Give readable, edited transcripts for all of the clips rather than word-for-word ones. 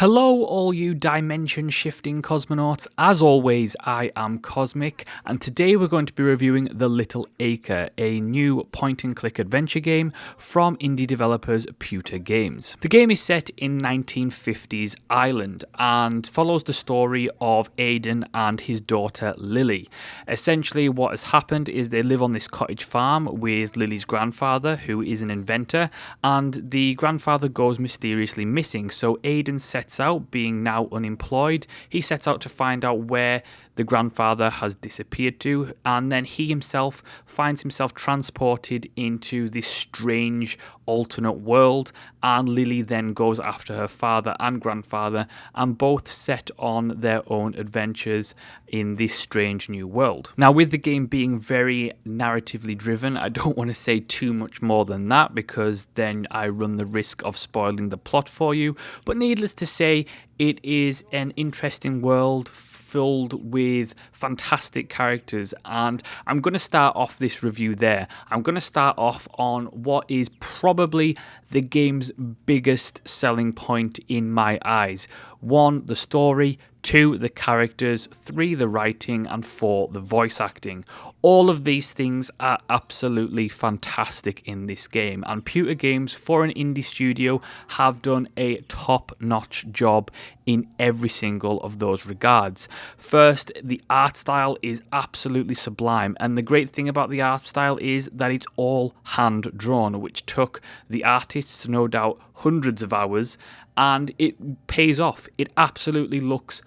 Hello all you dimension shifting cosmonauts, as always I am Cosmic and today we're going to be reviewing The Little Acre, a new point and click adventure game from indie developers Pewter Games. The game is set in 1950s Ireland and follows the story of Aidan and his daughter Lily. Essentially what has happened is they live on this cottage farm with Lily's grandfather, who is an inventor, and the grandfather goes mysteriously missing, so Aidan sets out, being now unemployed, he sets out to find out where the grandfather has disappeared to, and then he himself finds himself transported into this strange alternate world, and Lily then goes after her father and grandfather, and both set on their own adventures in this strange new world. Now, with the game being very narratively driven, I don't want to say too much more than that because then I run the risk of spoiling the plot for you, but needless to say, it is an interesting world filled with fantastic characters, and I'm going to start off this review there. I'm going to start off on what is probably the game's biggest selling point in my eyes. 1, the story, 2, the characters, 3, the writing, and 4, the voice acting. All of these things are absolutely fantastic in this game, and Pewter Games, for an indie studio, have done a top-notch job in every single of those regards. First, the art style is absolutely sublime, and the great thing about the art style is that it's all hand-drawn, which took the artists no doubt hundreds of hours, and it pays off. It absolutely looks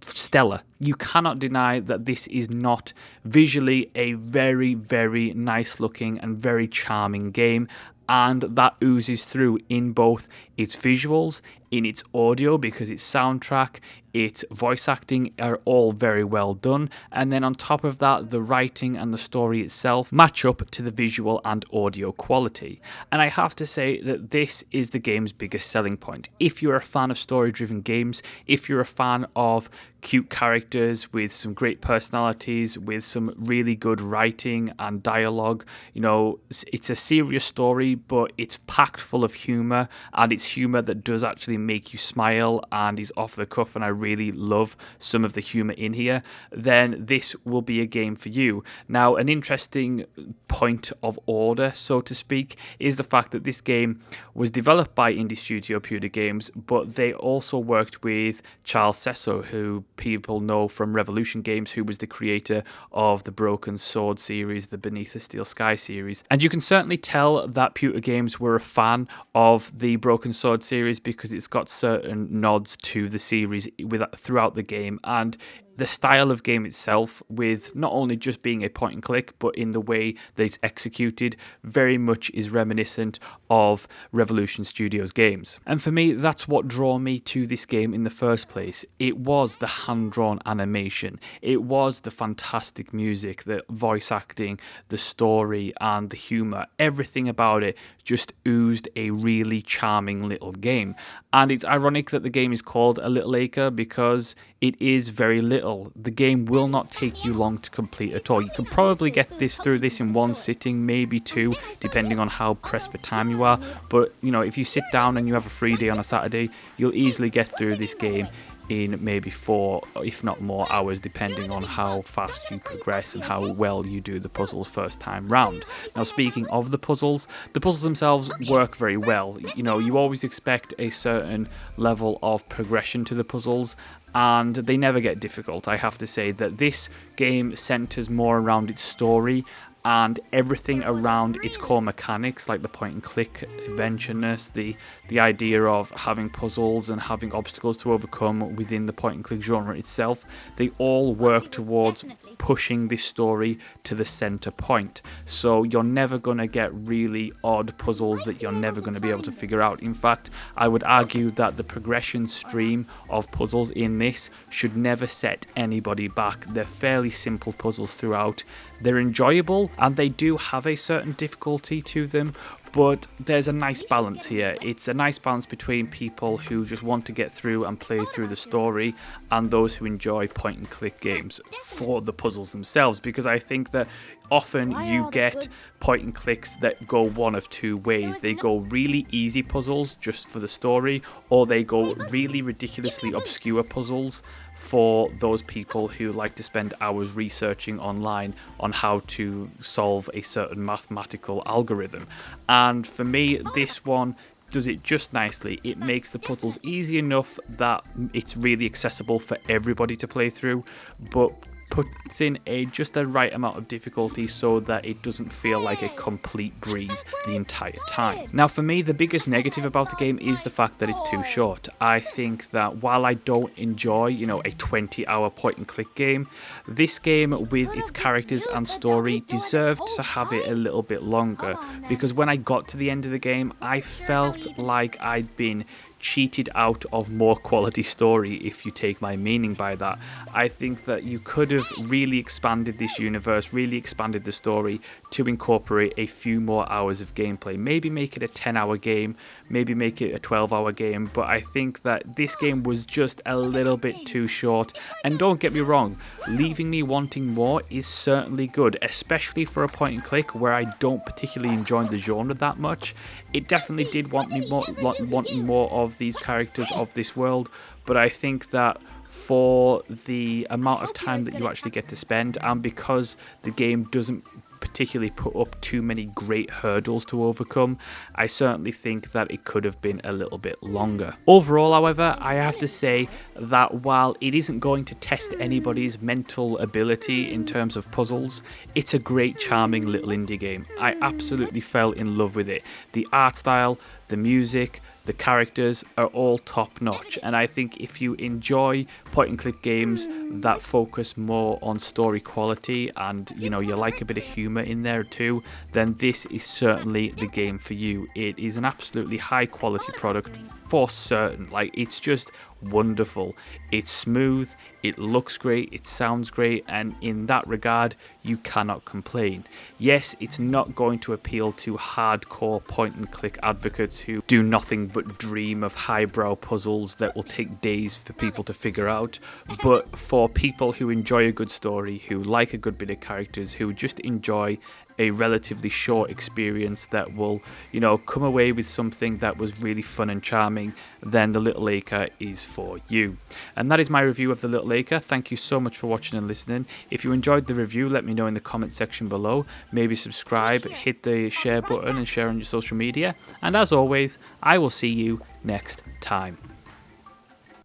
stellar. You cannot deny that this is not visually a very, very nice looking and very charming game, and that oozes through in both its visuals, in its audio, because its soundtrack, its voice acting are all very well done, and then on top of that, the writing and the story itself match up to the visual and audio quality. And I have to say that this is the game's biggest selling point. If you're a fan of story-driven games, if you're a fan of cute characters with some great personalities, with some really good writing and dialogue, you know, it's a serious story, but it's packed full of humor, and it's humor that does actually make you smile and is off the cuff, and I really love some of the humor in here, then this will be a game for you. Now, an interesting point of order, so to speak, is the fact that this game was developed by indie studio Pewter Games, but they also worked with Charles Cesso, who people know from Revolution Games, who was the creator of the Broken Sword series, the Beneath the Steel Sky series. And you can certainly tell that Pewter Games were a fan of the Broken Sword series because it's got certain nods to the series throughout the game, and the style of game itself, with not only just being a point and click, but in the way that it's executed, very much is reminiscent of Revolution Studios games. And for me, that's what drew me to this game in the first place. It was the hand-drawn animation, it was the fantastic music, the voice acting, the story, and the humour. Everything about it just oozed a really charming little game. And it's ironic that the game is called A Little Acre because it is very little. The game will not take you long to complete at all. You can probably get through this in one sitting, maybe 2, depending on how pressed for time you are. But, you know, if you sit down and you have a free day on a Saturday, you'll easily get through this game in maybe 4, if not more, hours, depending on how fast you progress and how well you do the puzzles first time round. Now, speaking of the puzzles themselves work very well. You know, you always expect a certain level of progression to the puzzles, and they never get difficult. I have to say that this game centers more around its story and everything around its core mechanics, like the point and click adventureness, the idea of having puzzles and having obstacles to overcome within the point and click genre itself. They all work towards pushing this story to the center point. So you're never going to get really odd puzzles that you're never going to be able to figure out. In fact, I would argue that the progression stream of puzzles in this should never set anybody back. They're fairly simple puzzles throughout. They're enjoyable and they do have a certain difficulty to them, but there's a nice balance here. It's a nice balance between people who just want to get through and play through the story and those who enjoy point and click games for the puzzles themselves, because I think that often you get point and clicks that go one of two ways. They go really easy puzzles just for the story, or they go really ridiculously obscure puzzles for those people who like to spend hours researching online on how to solve a certain mathematical algorithm. And for me, this one does it just nicely. It makes the puzzles easy enough that it's really accessible for everybody to play through, but puts in just the right amount of difficulty so that it doesn't feel like a complete breeze the entire time. Now for me, the biggest negative about the game is the fact that it's too short. I think that while I don't enjoy, a 20-hour point and click game, this game with its characters and story deserved to have it a little bit longer, because when I got to the end of the game, I felt like I'd been cheated out of more quality story, if you take my meaning by that. I think that you could have really expanded this universe, really expanded the story to incorporate a few more hours of gameplay. Maybe make it a 10-hour game, maybe make it a 12-hour game, but I think that this game was just a little bit too short. And don't get me wrong, leaving me wanting more is certainly good, especially for a point and click where I don't particularly enjoy the genre that much. It definitely did want me more of these characters of this world, but I think that for the amount of time that you actually get to spend, and because the game doesn't particularly put up too many great hurdles to overcome, I certainly think that it could have been a little bit longer. Overall, however, I have to say that while it isn't going to test anybody's mental ability in terms of puzzles, it's a great, charming little indie game. I absolutely fell in love with it. The art style, the music, the characters are all top notch, and I think if you enjoy point and click games that focus more on story quality and you like a bit of humor in there too, then this is certainly the game for you. It is an absolutely high quality product for certain. Like, it's just wonderful. It's smooth, it looks great, it sounds great, and in that regard you cannot complain. Yes, it's not going to appeal to hardcore point and click advocates who do nothing but dream of highbrow puzzles that will take days for people to figure out, but for people who enjoy a good story, who like a good bit of characters, who just enjoy a relatively short experience that will, come away with something that was really fun and charming, then The Little Acre is for you. And that is my review of The Little Acre. Thank you so much for watching and listening. If you enjoyed the review, let me know in the comment section below. Maybe subscribe, hit the share button and share on your social media. And as always, I will see you next time.